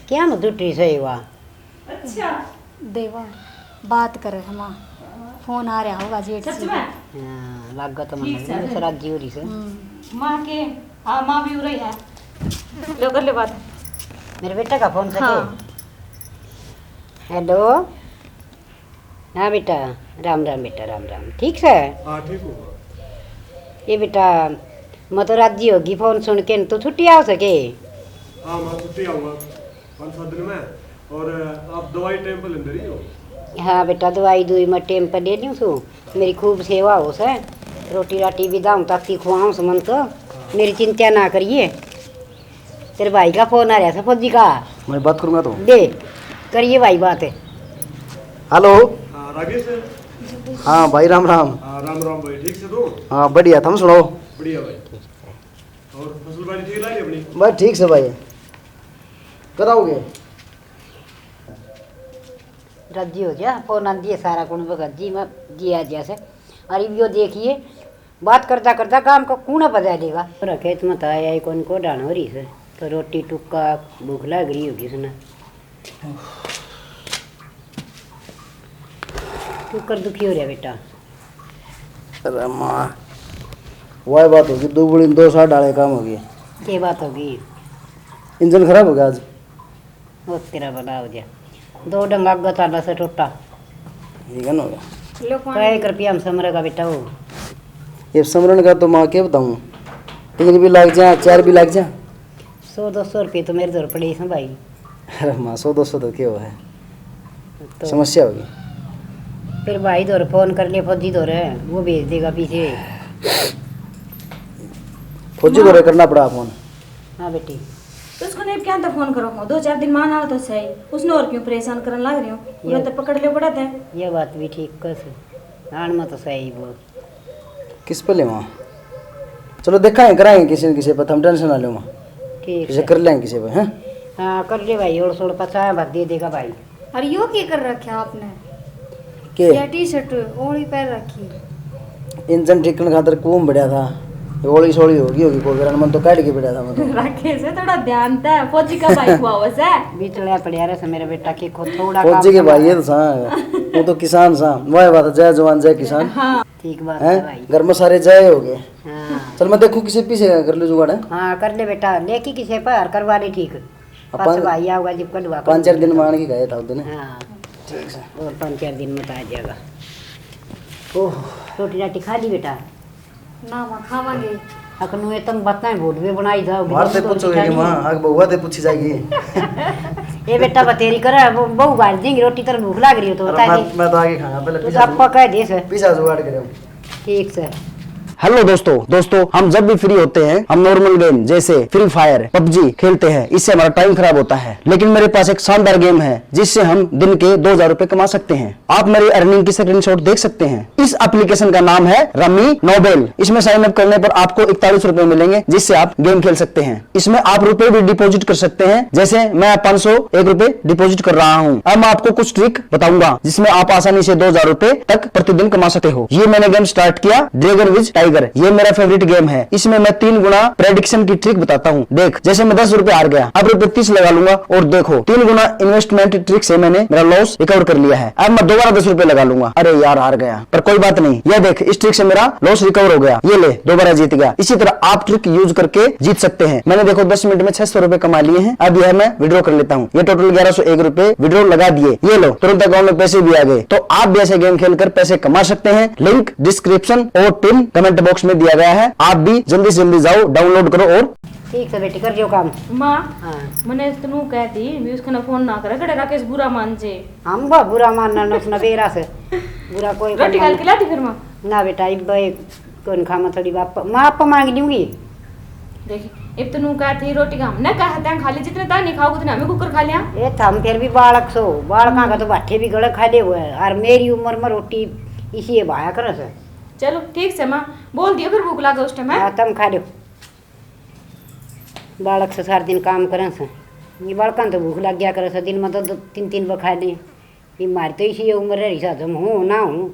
क्या न टूटी सही हुआ। अच्छा देवा बात कर हम फोन आ रहा होगा जेठ सच से। में हाँ, लागा तो ठीक मन है। सराजी हो रही से। माँ के हाँ माँ भी हो रही है। लो कर ले बात। मेरे बेटा का फोन सके। हाँ। हेलो। हाँ बेटा, राम राम बेटा, राम राम। ठीक है। हाँ ठीक हूँ। ये बेटा मैं तो राजी होगी फोन सुन के, तू छुट्टी आ सके। हाँ मैं छुट्टी आऊँगा 5-7 दिन में। और आप दवाई टाइम पर लेते रही हो। हाँ बेटा, दवाई दुई मैं टेम पर ले लूँ सू। मेरी खूब सेवा हो से, रोटी राटी भी दाऊँ ताकि खुआऊँ सुमन को। मेरी चिंता ना करिए। तेरे भाई का फोन आ रहा था फौजी का। मैं बात करूंगा तो। दे करिए भाई बात है। हेलो। हाँ राजेश है। हाँ भाई राम राम। हाँ राम राम भाई, ठीक से तो। हाँ बढ़िया, तुम सुनाओ। बढ़िया भाई। और फसल बाड़ी ठीक लाई अपनी। बस ठीक से भाई। कब आओगे? राजी हो जा, फोन आन दिए सारा कुण भगत जी मैं जी आ जैसे। अरे यो देखिए बात करता करता काम का कूना बजा देगा। खेत में था आई कौन को डान हो रही से, तो रोटी टुक्का भूख लग रही होगी सुना। तू कर दुखी हो रहा बेटा। अरे माँ वही बात होगी, 2 बुढ़ी 2 साल डाले काम होगी। ये बात होगी। इंजन खराब हो गया आज। वो तेरा भला हो जा। 2 डंगा गताला से टूटा। ठीक है ना हो गया। लो कई रुपया हम समरेगा बेटा वो। ये समरण का तो माँ क्या बताऊँ, 3 भी लग जा 4 भी लग जा। 100-200 रुपये तो मेरे दौर पड़े हैं भाई। अरे माँ 100-200 तो क्या है, तो समस्या होगी। फिर भाई दौर फोन कर ले, फौजी दौर है वो भेज देगा पीछे। फौजी को करना पड़ा फोन। हाँ बेटी। तो उसको नहीं क्या तो फोन करो 2-4 दिन मान आ तो सही। उसने और क्यों परेशान करने लग रही हो। पूरा तो पकड़ ले पड़ा था। ये बात भी ठीक कैसे आन में तो सही बोल। किस पे ले वहाँ, चलो देखा है कराएंगे किसी न किसी पर, हम टेंशन ना लो वहाँ, ठीक किसी है। कर लेंगे किसी पे। हैं हाँ कर ले भाई, और 16-50 भर दे देगा भाई। अरे यो क्या कर रखा आपने? के या टी शर्ट ओढ़ी पैर रखी। इंजन ठीक करने खातर कुम बढ़िया था, ओली सोली होगी कोई कारण मन तो काट के बढ़िया था मैं तो। रखे से थोड़ा ध्यान था। फौजी का भाई हुआ वैसे। बिचड़ा पड़िया रहे मेरे बेटा के खुद थोड़ा फौजी के भाई है तो सा, वो तो किसान सा। वही बात है, जय जवान जय किसान। ठीक बात है भाई। हैं घर में सारे जय हो गए। हाँ चल मैं देखूं किसी पीछे कर लो जुगाड़ है। हाँ कर ले बेटा, लेके किसे पर करवा ले ठीक। पास भाई आऊगा जब कटवा 5-4 दिन मान के गए था उस दिन। हाँ ठीक है। और 5-4 दिन में तो आ जाएगा। ओह रोटी राटी खा ली बेटा। ना माँ खावांगे। अखनू ये तुम बताएं भूल भी बनाई जाओ। मारते पूछोगे कि मां आग बहुआ ते पूछी जाएगी। ये बेटा बतेरी कर बहु गाड़ देंगे रोटी, तर भूख लग रही हो तो बता दे। मैं तो आगे खाऊंगा पहले, तू तो आपका कह दे सर। पीछा जुगाड़ करे। ठीक सर। हेलो दोस्तों हम जब भी फ्री होते हैं हम नॉर्मल गेम जैसे फ्री फायर पबजी खेलते हैं, इससे हमारा टाइम खराब होता है। लेकिन मेरे पास एक शानदार गेम है जिससे हम दिन के 2000 रुपए कमा सकते हैं। आप मेरी अर्निंग की स्क्रीनशॉट देख सकते हैं। इस एप्लीकेशन का नाम है रमी नोबेल। इसमें साइन अप करने पर आपको 41 रुपए मिलेंगे जिससे आप गेम खेल सकते हैं। इसमें आप रुपए भी डिपॉजिट कर सकते हैं, जैसे मैं 501 रुपए डिपॉजिट कर रहा हूँ। अब मैं आपको कुछ ट्रिक बताऊंगा जिसमें आप आसानी से 2000 रुपए तक प्रतिदिन कमा सकते हो। ये मैंने गेम स्टार्ट किया ड्रैगन विद टाइगर। ये मेरा फेवरेट गेम है। इसमें मैं 3 गुना प्रेडिक्शन की ट्रिक बताता हूँ। देख जैसे मैं 10 रुपए हार गया, अब रुपए 30 लगा लूंगा और देखो 3 गुना इन्वेस्टमेंट ट्रिक से मैंने मेरा लॉस रिकवर कर लिया है। अब मैं दोबारा 10 रुपए लगा लूंगा, अरे यार हार गया, पर कोई बात नहीं। यह देख इस ट्रिक से मेरा लॉस रिकवर हो गया, ये ले दोबारा जीत गया। इसी तरह आप ट्रिक यूज करके जीत सकते हैं। मैंने देखो 10 मिनट में 600 रुपए कमा लिए हैं। अब यह मैं विड्रॉ कर लेता हूँ। ये टोटल 1101 रुपए विड्रॉ लगा दिए। ये लो तुरंत अकाउंट में पैसे भी आ गए। तो आप भी ऐसे गेम खेलकर पैसे कमा सकते हैं। लिंक डिस्क्रिप्शन और पिन कमेंट बॉक्स में दिया गया है। आप भी जल्दी से जल्दी जाओ डाउनलोड करो। और ठीक है बेटी कर जो काम। माँ हाँ मैंने तनु कहती भी उसका ना फोन ना करे कड़े राकेश बुरा मान जे। हम बा बुरा मानना न उसने बेरा से बुरा कोई रोटी खाल खिलाती फिर माँ। ना बेटा इब कौन खामा थोड़ी बाप माँ आप मांग दूंगी। देखी इब तनु कहती रोटी का हमने कहा था खा ले, जितने ता नहीं खाओगे उतने हमें कुकर खा लिया। ये थम फिर भी बालक सो बालका का तो बाठे भी गड़े खाले हुए हैं और मेरी उम्र में रोटी इसी भाया कर से। चलो ठीक से माँ बोल दियो फिर भूख लगा उस टाइम। हाँ तुम खा लो। बालक से सारा दिन काम करें से, ये बालका तो भूख लग गया करे से दिन में तो 2-3 बार खा ले। ये मारी तो इसी उम्र रही सा तुम हूँ ना हूँ।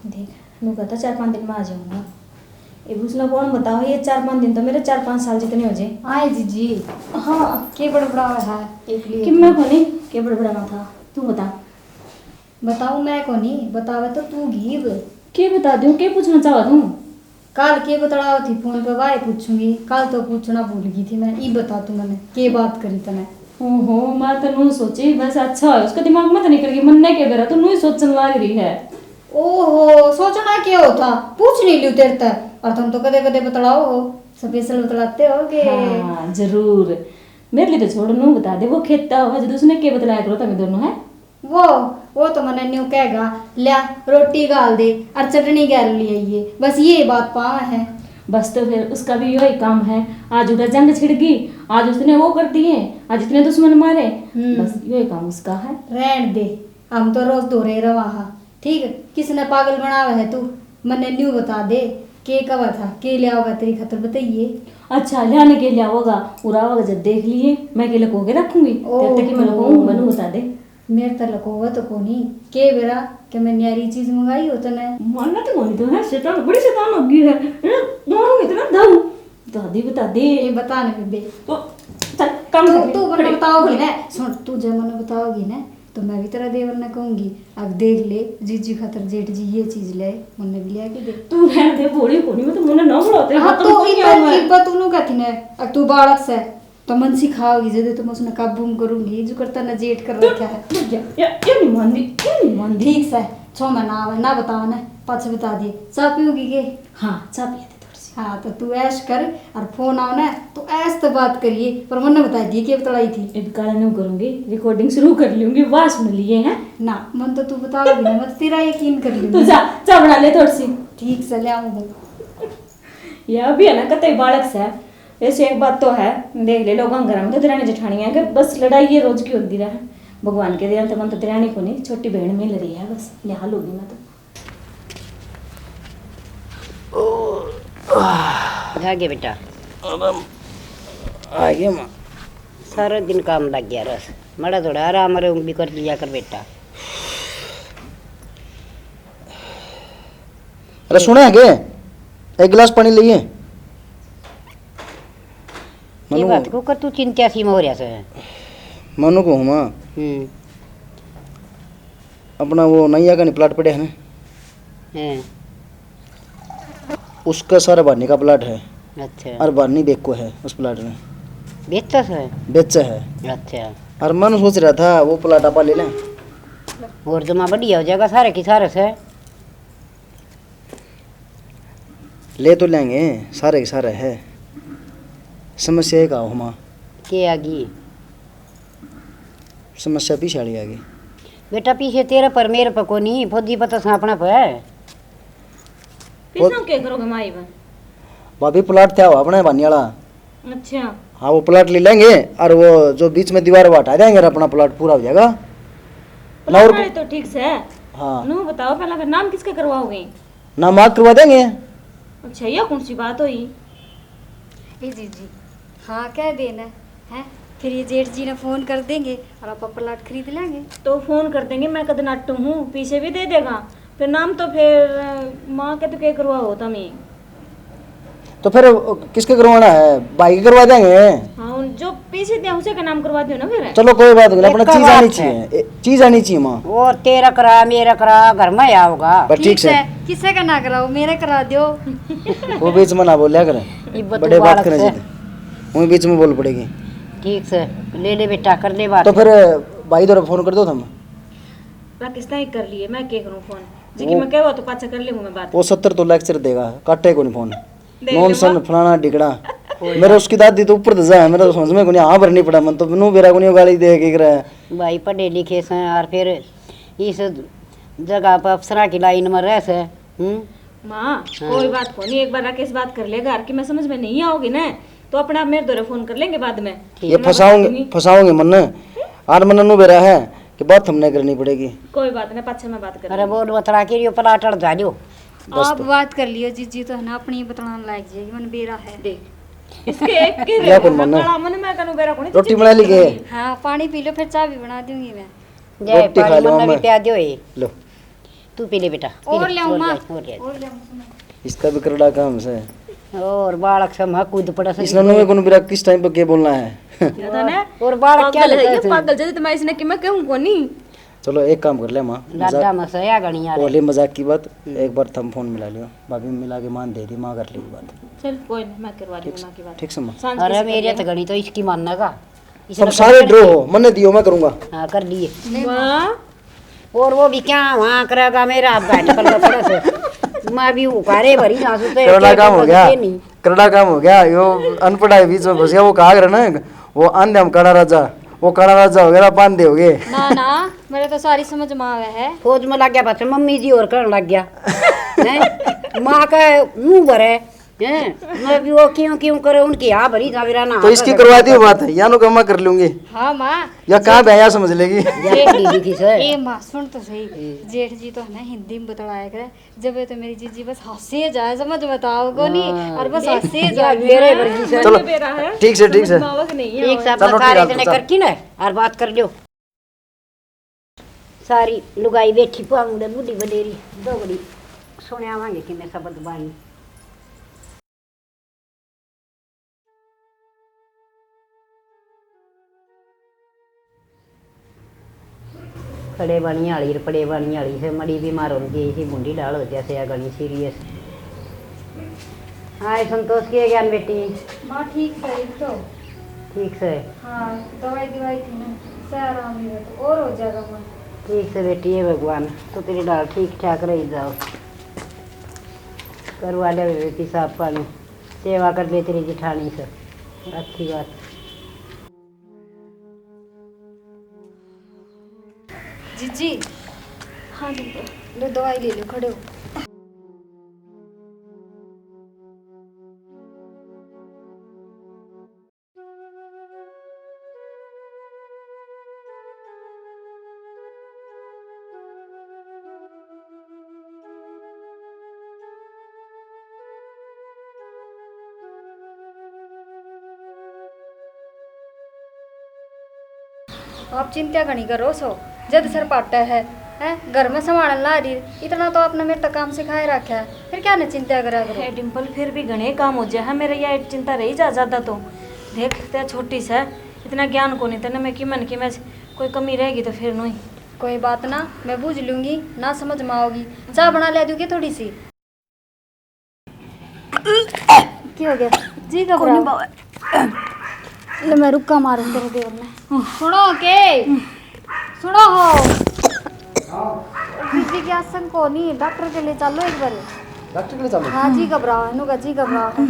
देख नू कहता 4-5 दिन में आ जाऊंगा। ये उसने कौन बताओ, ये 4-5 दिन तो मेरे 4-5 साल जितने हो जाए। आए जीजी हाँ के बड़बड़ा है एक लिए कि मैं कोनी के बड़बड़ाना था, तू बता। बताऊं मैं को नहीं बतावे तो तू घीब के बता दूं, के पूछना चाहो तू? काल के बतलाओ थी फोन पे वाई पूछूंगी, काल तो पूछना भूल गई थी मैं। ई बता तू मैंने के बात करी तने। ओहो मैं तो नू सोची बस अच्छा है, उसके दिमाग में तो निकल गई, मन ने के बेरा तो नू ही सोचने लग रही है। ओहो सोचना क्या होता, पूछ नहीं लियो तेरे तक। और तुम तो कदे कदे बतलाओ हो, स्पेशल बतलाते हो के। हाँ जरूर, मेरे लिए तो छोड़, नू बता दे वो खेता हुआ जो उसने के बतलाया करो तभी दोनों है। वो तो मैंने न्यू कहेगा लिया रोटी गाल दे और चटनी गाल ले आइए, बस ये बात पावा है। बस तो फिर उसका भी यही काम है, आज उधर जंग छिड़ गई, आज उसने वो कर दिए, आज इतने दुश्मन मारे, बस यही काम उसका है। रहन दे, हम तो रोज दो रहे रवा। ठीक है, किसने पागल बनावा है तू, मैंने न्यू बता दे के कवा था, के लिया होगा तेरी खतर बताइए। अच्छा लियाने के लिया होगा उरा होगा, जब देख लिए मैं के लको के रखूंगी, तब तक कि मैं लको बनू बता दे। मेरे तो लकोगा तो कोनी के बेरा कि मैं न्यारी चीज मंगाई हो तने। मानना तो कोनी तो है, शैतान बड़ी शैतान हो गई है, दोनों इतना दम दादी बता दे। ये बताने बेबे तो चल काम कर, तू मैंने बताओगी ना, सुन तू जब मैंने बताओगी ना तो मैं भी तेरा देवर ने कहूंगी अब देख ले जीजी खातर जेठ जी ये चीज ले, मैंने भी लिया के दे। तू रहने दे बोली कोनी में तो मुन्ने ना बुलाते। हाँ तो इब्बत उन्हों कहती ना, अब तू बालक से तो मन सिखाओगी जब तुम उसने काबू में करूंगी, जो करता ना जेठ कर रखा है। ये नहीं मानती, ये नहीं मानती। ठीक से छो मैं ना बताओ ना, पाछ बता दिए। चाय पियोगी के? हाँ चाय पिया दे थोड़ी सी। हाँ तो तू ऐश कर और फोन आओ ना तो ऐश तो बात करिए, पर मैंने बता दी कि बतलाई थी। अब काला नहीं करूंगी, रिकॉर्डिंग शुरू कर लूंगी, वाह सुन लिए हैं ना मन तो तू बताओगी ना, मैं तो तेरा यकीन कर तू लूंगी। जा चाय बना ले थोड़ी सी। ठीक से ले आऊँ। ये अभी है ना कतई बालक से, ऐसे एक बात तो है, देख ले लोग घर में तो दिरानी जेठानी है कि बस लड़ाई ये रोज की होती रहा। भगवान के दिया तो मन तो दिरानी को नहीं, छोटी बहन में लड़ी है, बस लिहाल होगी मैं तो। जागे बेटा, आ गया माँ। सारा दिन काम लग गया रस, मड़ा थोड़ा आराम भी कर लिया कर बेटा। अरे सुना के एक गिलास पानी लिए। ये बात को कर तू चिंता सी में हो रहा से। मनु को हुआ अपना वो नैया का नहीं प्लाट पड़े है ना, हैं उसका सारा बानी का प्लाट है अच्छा, और बानी बेको है उस प्लाट में, बेचता है। बेचा है। अच्छा, और मन सोच रहा था वो प्लाट आप ले लें, और जमा बढ़िया हो जाएगा सारे की सारे से। ले तो लेंगे सारे के सारे है, समस्या एक आओ हमा के आगी समस्या पीछे आ गई बेटा, पीछे तेरा पर मेरे पर को नहीं, फौजी पता सापना पर है। पीछे क्या करोगे माई बन? भाभी प्लाट था अपने बानी वाला। अच्छा हाँ वो प्लाट ले लेंगे और वो जो बीच में दीवार वो हटा देंगे और अपना प्लाट पूरा हो जाएगा ना। और तो ठीक से। हाँ नू बताओ पहला फिर नाम किसका करवाओगे? नाम आग करवा देंगे। अच्छा यह कौन सी बात हुई? ए जीजी हाँ कह देना है, फिर ये जेठ जी ने फोन कर देंगे और आप प्लाट खरीद लेंगे। तो फोन कर देंगे, मैं कद नाटू हूँ, पीछे भी दे देगा, फिर नाम तो फिर माँ के तो क्या करवाओ तमी। तो फिर किसके करवाना है, भाई के करवा देंगे। हाँ जो पीछे दिया उसे का नाम करवा दियो ना फिर। चलो कोई बात नहीं, अपना एक चीज बात आनी है। चाहिए, चीज आनी चाहिए माँ। वो तेरा करा मेरा करा घर में आ होगा। पर ठीक से किसे का ना कराओ, मेरे करा दो। वो बीच में ना बोलिया करें, इब्बत बड़े बात बालक करने से। चाहिए, वही बीच में बोल पड़ेगी। ठीक से ले ले बेटा, कर ले बात। तो फिर भाई द्वारा फोन कर दो तुम। पाकिस्तान ही कर लिए, मैं क्या करूँ फोन जी की मैं कहवा तो पाछा कर लूंगा मैं बात। वो 70 तो लेक्चर देगा, काटे को नहीं फोन, दे नॉन सन फलाना डिगड़ा। मेरा उसकी दादी तो ऊपर जा है, मेरा तो समझ में को नहीं, हाँ भरनी पड़ा मन तो नू बेरा को नहीं गाली दे के रहा। भाई पढ़े लिखे से और फिर इस जगह पर अफसरा की लाइन में रह से। माँ कोई बात को नहीं, एक बार राकेश बात कर लेगा कि मैं समझ में नहीं आओगी ना तो अपने आप मेरे द्वारा फोन कर लेंगे बाद में। ये फंसाओगे मन और मन नू बेरा है कि बात हमने करनी पड़ेगी। कोई बात नहीं, पाछा मैं बात कर अरे बोल बतला के रियो प्लाट अड़ जा जो। आप बात कर लियो जीजी, तो है ना अपनी बताना लायक जाएगी, मन बेरा है। देख इसके एक के क्या कौन मानना? काला मन मैं कनु बेरा कोनी रोटी बना ली के हाँ पानी पी लो, फिर चाय भी बना दूंगी मैं। जय रोटी खा पानी लो मन भी मैं। प्या दियो ये। लो तू पी ले बेटा, पी और ले, ले आऊं माँ, और ले। और ले आऊं। इसका भी करड़ा काम से और बालक समा कूद पड़ा से इसने में कौन बिरा किस टाइम पे क्या बोलना है याद है ना और बालक क्या पागल है ये लगता है पागल जैसे मैं इसने कि मैं कहूं कोनी चलो एक काम कर ले माँ लाडा मसया गणिया बोले मजाक की बात एक बार थम फोन मिला लियो भाभी मिला के मान दे दी माँ कर लेगी बात चल कोई नहीं मैं करवा दूंगी मां की बात ठीक से माँ सांझ अरे मेरे तो गणित तो इसकी मानना का सब सारे ड्रो हो मन्ने दियो मैं करूंगा हाँ कर लिए वाह और वो भी क्या वहाँ करेगा मेरा बैठ कर लपड़ा से मैं भी उकारे भरी ना सुते करड़ा काम हो गया करड़ा काम हो गया यो अनपढ़ है बीच में घुस गया वो कहा करे ना वो आंधे हम काड़ा राजा वो काड़ा राजा हो गया बांधे हो गए ना ना मेरे तो सारी समझ में आवे है। फौज में लग गया बच्चा मम्मी जी और करने लग गया हैं? माँ का मुंह भरे हैं मैं भी वो क्यों क्यों करे उनकी हाँ भरी था मेरा ना तो इसकी करवा दी बात है यानो का मैं कर लूंगी हाँ माँ या कहाँ भैया समझ लेगी दीदी सर ए माँ सुन तो सही, जेठ जी तो है ना हिंदी में बतलाया करे, जब ये तो मेरी जीजी बस हंसी जाए समझ बताओ को नहीं और बस हंसी जाए मेरे वर्गी सर चलो ठीक से ठीक से मावक नहीं है एक साथ चलो, सारे ठीक है, जने चलो। करकी ना और बात कर लो सारी लुगाई बैठी पाऊंगे बुढ़ी बडेरी दो बड़ी सुने आवांगे कि मैं शब्द बानी खड़े बनी वाली पड़े बनी वाली से मड़ी बीमार हो गई थी बूंदी डाल हो जैसे आ गणी सीरियस हाँ संतोष किए ज्ञान बेटी माँ ठीक है तो ठीक से हाँ दवाई दिवाई थी ना से आराम ही तो और हो जाएगा माँ। ठीक से बेटी है भगवान तो तेरी डाल ठीक ठाक रही जाओ करवा ले बेटी साफ पानी सेवा कर ले तेरी जिठानी से अच्छी बात जीजी हाँ डिम्पल लो दवाई ले लो खड़े हो। आप चिंता घनी करो सो जद सर पाटा है घर में संभाल ला रही इतना तो आपने मेरे तक काम सिखाए रखा है फिर क्या न चिंता करा करो। हे डिम्पल फिर भी घने काम हो जाए मेरे ये चिंता रही जा ज्यादा तो देख ते छोटी सा इतना ज्ञान को नहीं तेने मैं कि मन की मैं कोई कमी रहेगी तो फिर नहीं कोई बात ना मैं बूझ लूंगी ना समझ में आओगी चाय बना ले दूंगी थोड़ी सी। क्या हो गया जी घबरा ले मैं रुक्का मारूं तेरे देवर में सुनो के सुनो हो बीजी की आसन को नहीं डॉक्टर के लिए चलो एक बार डॉक्टर के लिए चलो हाँ जी घबराओ है नुका जी घबराओ है।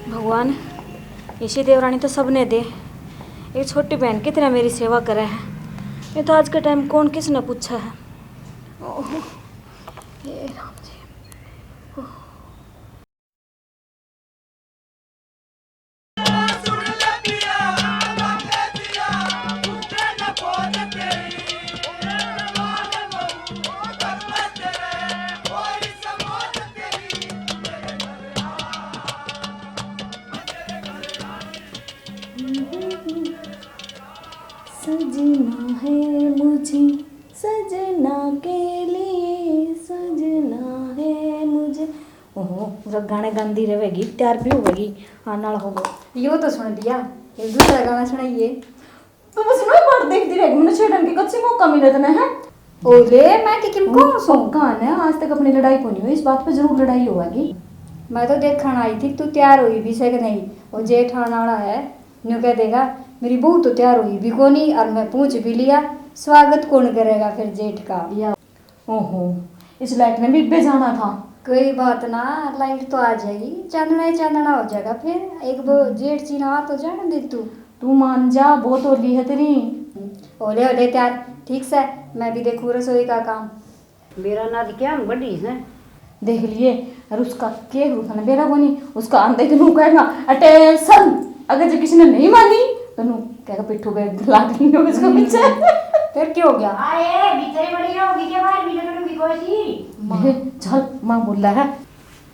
भगवान ऐसी देवरानी तो सबने दे एक छोटी बहन कितना मेरी सेवा करे है ये तो आज के टाइम कौन किसने पूछा है ओह, हे राम जी सजना है मुझे सजना के लिए सजना है मुझे ओहो पूरा गाने गांधी रहेगी तैयार भी होगी हाँ नाल होगा यो तो सुन दिया एक दूसरा गाना सुनाइए तो बस ना बार देखती रहेगी मैंने छेड़न के कच्चे मौका मिले तो है ओले मैं कि किम को सो कौन है आज तक अपनी लड़ाई को नहीं हुई इस बात पे जरूर लड़ाई होगी मैं तो देखने आई थी तू तैयार हुई भी से कि नहीं वो जेठ आने वाला है न्यू कह देगा मेरी बहू तो तैयार हुई भी को नहीं और मैं पूछ भी लिया स्वागत कौन करेगा फिर जेठ का या ओहो इस लाइट में भी बे जाना था कोई बात ना लाइट तो आ जाएगी चांदना ही चांदना हो जाएगा फिर एक वो जेठ जी ना तो जाने दे तू मान जा बहुत ओली है तेरी ओले ओले तैयार ठीक से मैं भी देखूँ रसोई का काम मेरा नाद क्या बड़ी है देख लिए और उसका के रूठा बेरा को नहीं उसका अंदर तो नू कहेगा अटेंशन अगर जो किसी ने नहीं मानी तो नू कहेगा पिट्ठू बैग ला देंगे उसको पीछे। फिर क्या हो गया? अरे भीतर बड़ी रहोगी के बाहर भी लकड़ों कोसी चल माँ बोल रहा है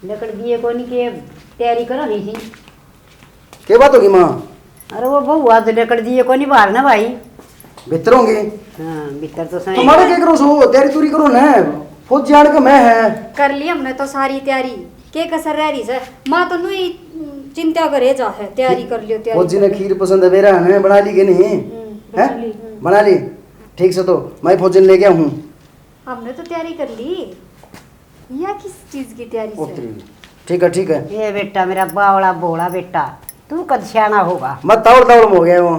लकड़ दिए कोनी के तैयारी करो नहीं थी। क्या बात होगी माँ? अरे वो बहु आज लकड़ दिए कोनी बाहर ना भाई। भीतर होंगे हाँ भीतर तो सही तुम्हारे क्या करो सो तैयारी तुरी करो ना, फौज जान के मैं है। कर ली हमने तो सारी तैयारी, के कसर रह रही सर माँ तो नहीं चिंता करे जा है, तैयारी कर लियो तैयारी। फौजी ने खीर पसंद है मेरा है, बना ली कि नहीं है? बना ली ठीक से, तो मैं फौजी ले गया हूँ। हमने तो तैयारी कर ली, या किस चीज की तैयारी से? ठीक है ठीक है, ये बेटा मेरा बावड़ा बोला बेटा तू कद सियाना होगा। मत तावड़ तावड़ हो गया वो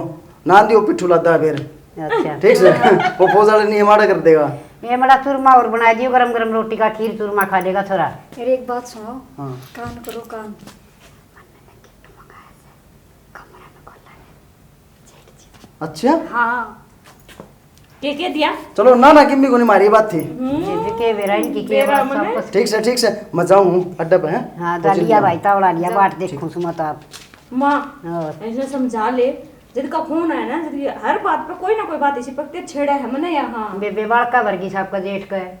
नान दियो पिट्ठू लाता फिर अच्छा ठीक से वो फौज वाले नहीं हमारा कर देगा। ये बड़ा चूरमा और बना दियो गरम गरम रोटी का खीर चूरमा खा लेगा थोड़ा। अरे एक बात सुनो, हाँ कान करो कान। अच्छा हाँ के दिया चलो ना ना किम्मी को नहीं मारी बात थी। के बेरा इनकी के बेरा बात मने? सब ठीक से मैं जाऊँ अड्डा पे है। हाँ दालिया भाई तावड़ा लिया बाट देखूं सुमत आप। माँ और ऐसे समझा ले, जब का फोन है ना, जब हर बात पे कोई ना कोई बात इसी पकते छेड़ा है मने यहाँ। बेबे बाड़का वर्गी साहब का जेठ का है